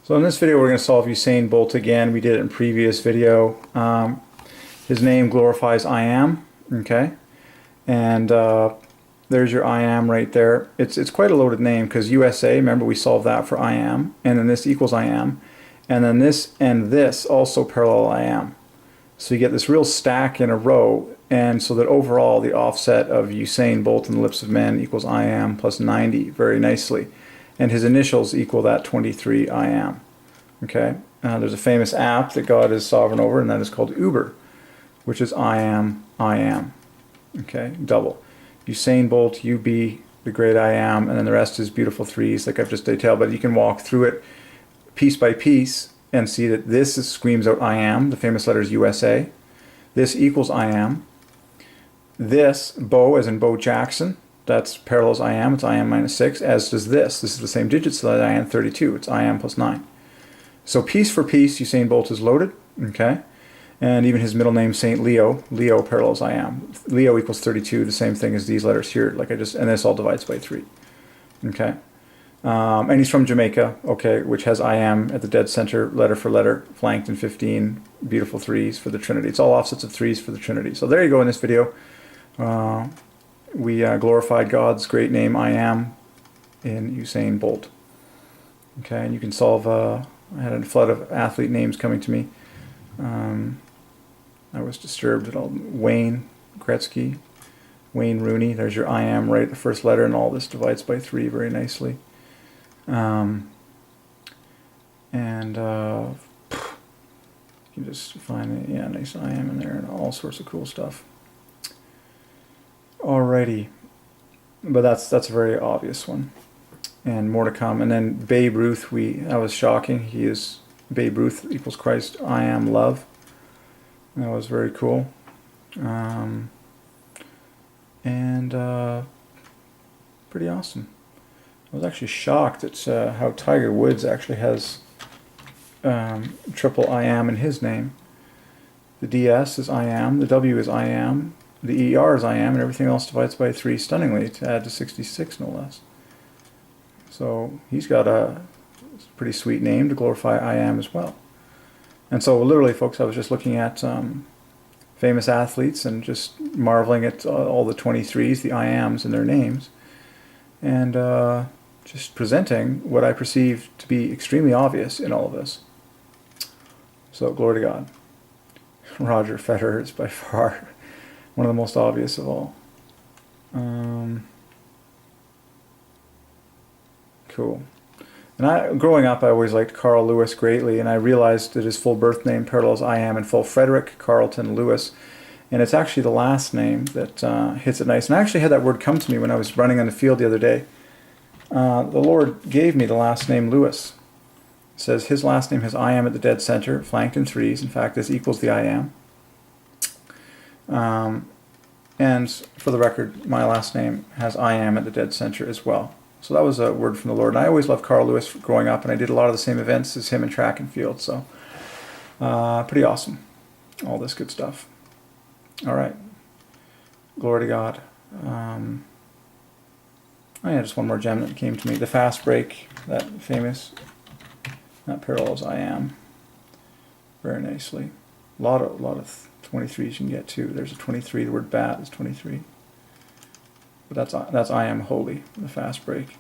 So in this video we're going to solve Usain Bolt again. We did it in previous video. His name glorifies I am, okay? And there's your I am right there. It's quite a loaded name because USA, remember we solved that for I am, and then this equals I am, and then this and this also parallel I am. So you get this real stack in a row, and so that overall the offset of Usain Bolt in the lips of men equals I am plus 90 very nicely. And his initials equal that 23 I am. Okay? There's a famous app that God is sovereign over, and that is called Uber, which is I am, I am. Okay? Double. Usain Bolt, UB, the great I am, and then the rest is beautiful threes like I've just detailed. But you can walk through it piece by piece and see that this screams out I am. The famous letter is USA. This equals I am. This, Bo, as in Bo Jackson, that's parallels I am, it's I am minus 6, as does this. This is the same digits, so that I am 32. It's I am plus 9. So piece for piece, Usain Bolt is loaded, okay? And even his middle name, Saint Leo, Leo parallels I am. Leo equals 32, the same thing as these letters here, like I just, and this all divides by 3, okay? And he's from Jamaica, okay, which has I am at the dead center, letter for letter, flanked in 15 beautiful threes for the Trinity. It's all offsets of threes for the Trinity. So there you go in this video. We glorified God's great name, I am, in Usain Bolt. Okay, and you can solve, I had a flood of athlete names coming to me. I was disturbed at all. Wayne Gretzky, Wayne Rooney, there's your I am right at the first letter, and all this divides by 3 very nicely. You can just find, yeah, nice I am in there, and all sorts of cool stuff. Alrighty, but that's a very obvious one, and more to come. And then Babe Ruth, that was shocking. He is Babe Ruth equals Christ. I am love. That was very cool, and pretty awesome. I was actually shocked at how Tiger Woods actually has triple I am in his name. The DS is I am. The W is I am. The ER is I am, and everything else divides by 3 stunningly to add to 66, no less. So he's got a pretty sweet name to glorify I am as well. And so literally, folks, I was just looking at famous athletes and just marveling at all the 23s, the I ams in their names, and just presenting what I perceive to be extremely obvious in all of this. So glory to God. Roger Federer is by far one of the most obvious of all. Cool. And growing up, I always liked Carl Lewis greatly, and I realized that his full birth name parallels I am in full, Frederick Carlton Lewis. And it's actually the last name that hits it nice. And I actually had that word come to me when I was running on the field the other day. The Lord gave me the last name Lewis. It says his last name has I am at the dead center, flanked in 3s. In fact, this equals the I am. And for the record, my last name has I am at the dead center as well. So that was a word from the Lord. And I always loved Carl Lewis growing up, and I did a lot of the same events as him in track and field. So pretty awesome. All this good stuff. All right. Glory to God. Oh yeah, just one more gem that came to me. The fast break, that famous, that parallels I am very nicely. A lot of 23s you can get too. There's a 23. The word bat is 23. But that's I am holy, the fast break.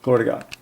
Glory to God.